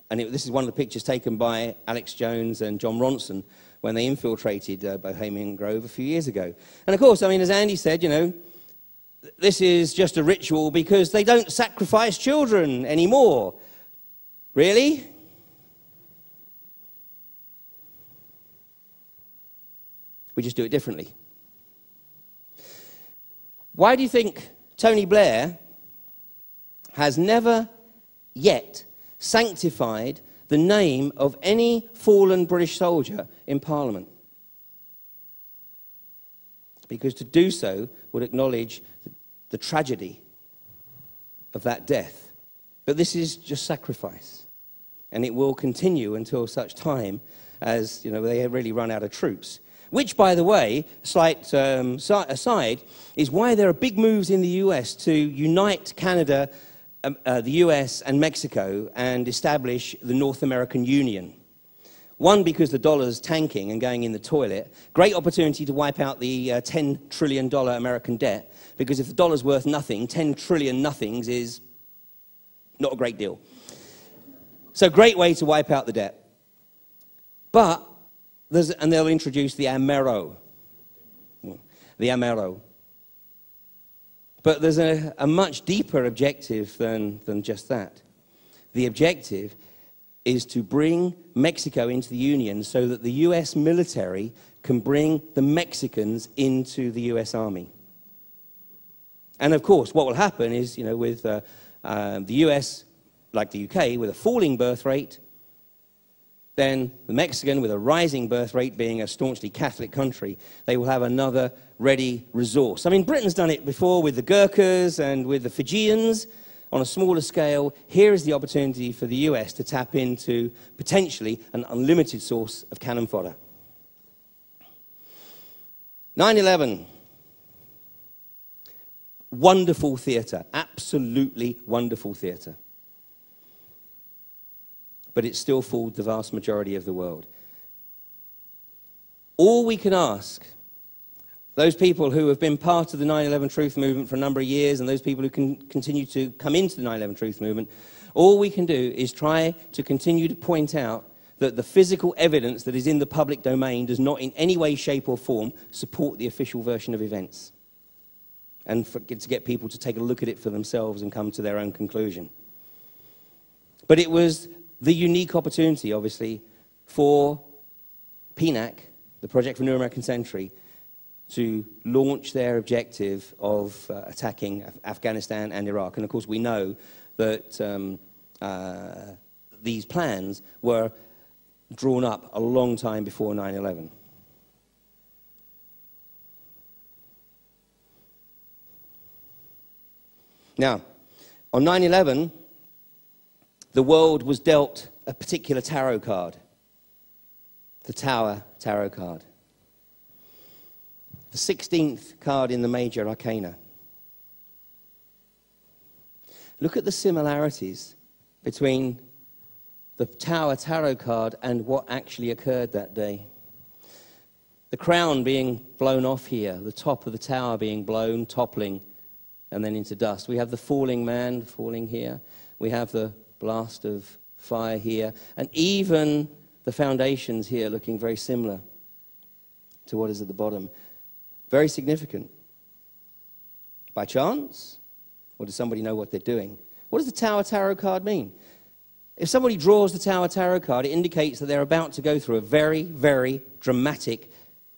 and this is one of the pictures taken by Alex Jones and John Ronson when they infiltrated Bohemian Grove a few years ago. And of course, I mean, as Andy said, you know, this is just a ritual because they don't sacrifice children anymore. Really? We just do it differently. Why do you think Tony Blair has never yet sanctified the name of any fallen British soldier in Parliament? Because to do so would acknowledge the tragedy of that death. But this is just sacrifice. And it will continue until such time as, you know, they really run out of troops. Which, by the way, slight aside, is why there are big moves in the US to unite Canada, the US and Mexico and establish the North American Union. One, because the dollar's tanking and going in the toilet. Great opportunity to wipe out the $10 trillion American debt, because if the dollar's worth nothing, 10 trillion nothings is not a great deal. So great way to wipe out the debt. But and they'll introduce the Amero. The Amero. But there's a much deeper objective than just that. The objective is to bring Mexico into the Union so that the US military can bring the Mexicans into the US Army. And of course, what will happen is, you know, with the US, like the UK, with a falling birth rate, then the Mexican, with a rising birth rate, being a staunchly Catholic country, they will have another ready resource. I mean, Britain's done it before with the Gurkhas and with the Fijians on a smaller scale. Here is the opportunity for the US to tap into potentially an unlimited source of cannon fodder. 9/11. Wonderful theatre, absolutely wonderful theatre. But it still fooled the vast majority of the world. All we can ask, those people who have been part of the 9/11 Truth Movement for a number of years and those people who can continue to come into the 9/11 Truth Movement, all we can do is try to continue to point out that the physical evidence that is in the public domain does not in any way, shape or form support the official version of events. And to get people to take a look at it for themselves and come to their own conclusion. But it was the unique opportunity, obviously, for PNAC, the Project for New American Century, to launch their objective of attacking Afghanistan and Iraq. And of course, we know that these plans were drawn up a long time before 9/11. Now, on 9/11, the world was dealt a particular tarot card, the Tower Tarot card, the 16th card in the major arcana. Look at the similarities between the Tower Tarot card and what actually occurred that day. The crown being blown off here, the top of the tower being blown, toppling, and then into dust. We have the falling man falling here. We have the blast of fire here. And even the foundations here looking very similar to what is at the bottom. Very significant. By chance? Or does somebody know what they're doing? What does the Tower Tarot card mean? If somebody draws the Tower Tarot card, it indicates that they're about to go through a very, very dramatic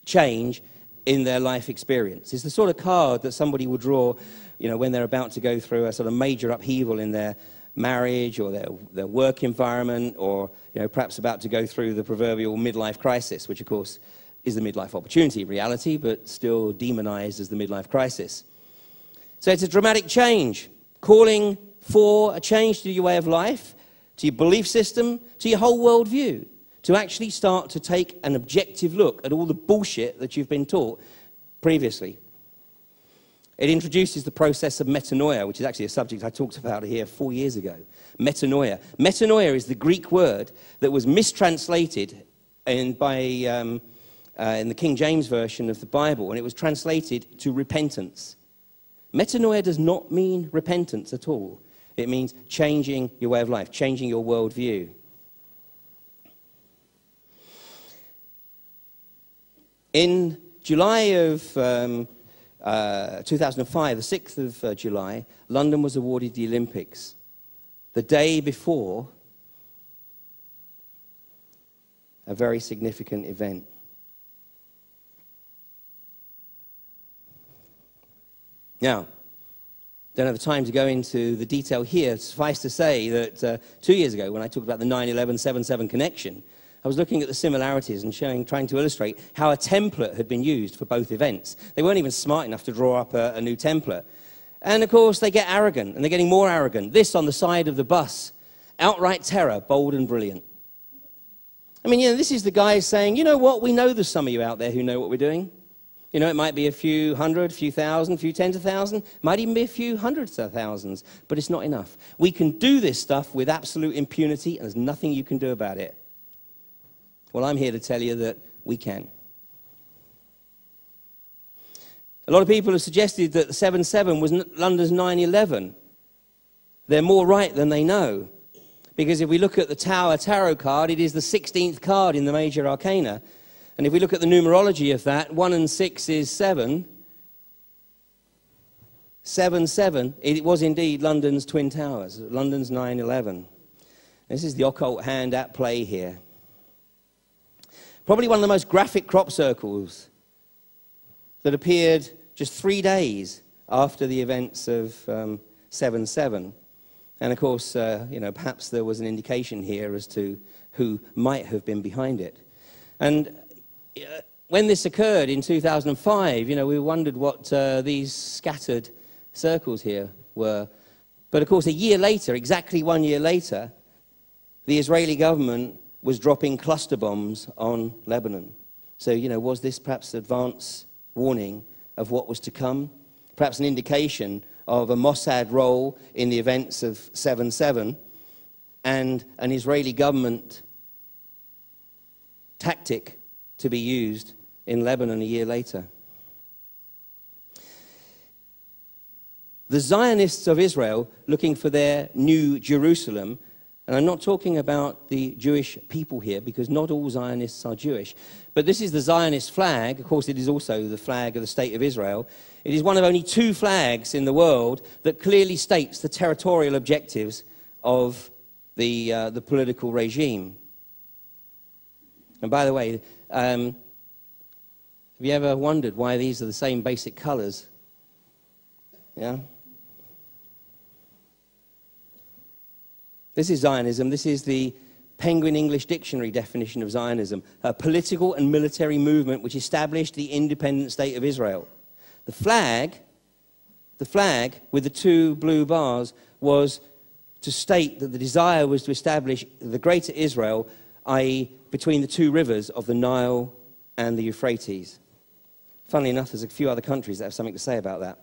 change in their life experience. It's the sort of card that somebody would draw, you know, when they're about to go through a sort of major upheaval in their marriage or their work environment, or, you know, perhaps about to go through the proverbial midlife crisis, which of course is the midlife opportunity reality, but still demonized as the midlife crisis. So it's a dramatic change, calling for a change to your way of life, to your belief system, to your whole worldview, to actually start to take an objective look at all the bullshit that you've been taught previously. It introduces the process of metanoia, which is actually a subject I talked about here 4 years ago. Metanoia. Metanoia is the Greek word that was mistranslated in the King James Version of the Bible, and it was translated to repentance. Metanoia does not mean repentance at all. It means changing your way of life, changing your worldview. In July of 2005, the 6th of July, London was awarded the Olympics. The day before a very significant event. Now, don't have the time to go into the detail here. Suffice to say that 2 years ago, when I talked about the 9/11-7/7 connection, I was looking at the similarities and trying to illustrate how a template had been used for both events. They weren't even smart enough to draw up a new template. And, of course, they get arrogant, and they're getting more arrogant. This on the side of the bus, outright terror, bold and brilliant. I mean, this is the guys saying, you know what, we know there's some of you out there who know what we're doing. It might be a few hundred, a few thousand, a few tens of thousands, might even be a few hundreds of thousands, but it's not enough. We can do this stuff with absolute impunity, and there's nothing you can do about it. Well, I'm here to tell you that we can. A lot of people have suggested that the 7/7 was London's 9/11. They're more right than they know. Because if we look at the Tower Tarot card, it is the 16th card in the major arcana. And if we look at the numerology of that, 1 and 6 is 7. 7/7, it was indeed London's Twin Towers, London's 9/11. This is the occult hand at play here. Probably one of the most graphic crop circles that appeared just 3 days after the events of 7/7. And of course, perhaps there was an indication here as to who might have been behind it. And when this occurred in 2005, we wondered what these scattered circles here were. But of course, a year later, exactly 1 year later, the Israeli government was dropping cluster bombs on Lebanon. So, was this perhaps advance warning of what was to come? Perhaps an indication of a Mossad role in the events of 7/7 and an Israeli government tactic to be used in Lebanon a year later. The Zionists of Israel, looking for their new Jerusalem, and I'm not talking about the Jewish people here, because not all Zionists are Jewish, but this is the Zionist flag. Of course, it is also the flag of the State of Israel. It is one of only 2 flags in the world that clearly states the territorial objectives of the political regime. And by the way, have you ever wondered why these are the same basic colors? Yeah? This is Zionism. This is the Penguin English Dictionary definition of Zionism, a political and military movement which established the independent state of Israel. The flag with the 2 blue bars was to state that the desire was to establish the greater Israel, i.e. between the 2 rivers of the Nile and the Euphrates. Funnily enough, there's a few other countries that have something to say about that.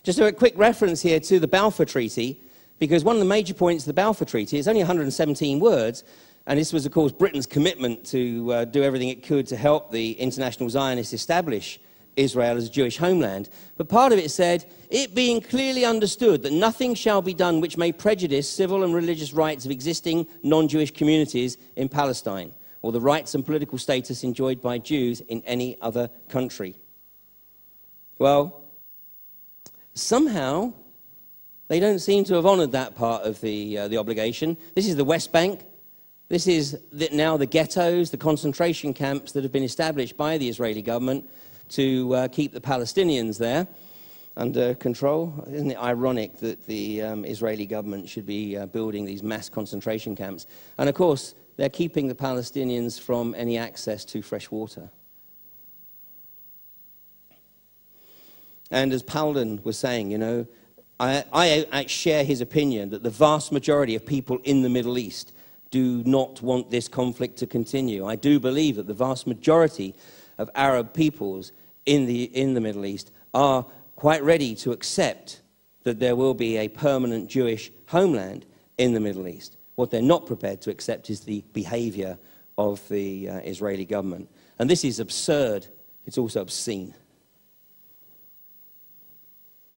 Just a quick reference here to the Balfour Treaty, because one of the major points of the Balfour Treaty is only 117 words, and this was, of course, Britain's commitment to do everything it could to help the international Zionists establish Israel as a Jewish homeland. But part of it said, it being clearly understood that nothing shall be done which may prejudice civil and religious rights of existing non-Jewish communities in Palestine, or the rights and political status enjoyed by Jews in any other country. Well, somehow they don't seem to have honored that part of the obligation. This is the West Bank. This is now the ghettos, the concentration camps that have been established by the Israeli government to keep the Palestinians there under control. Isn't it ironic that the Israeli government should be building these mass concentration camps? And of course, they're keeping the Palestinians from any access to fresh water. And as Paulden was saying, I share his opinion that the vast majority of people in the Middle East do not want this conflict to continue. I do believe that the vast majority of Arab peoples in the Middle East are quite ready to accept that there will be a permanent Jewish homeland in the Middle East. What they're not prepared to accept is the behavior of the Israeli government. And this is absurd. It's also obscene.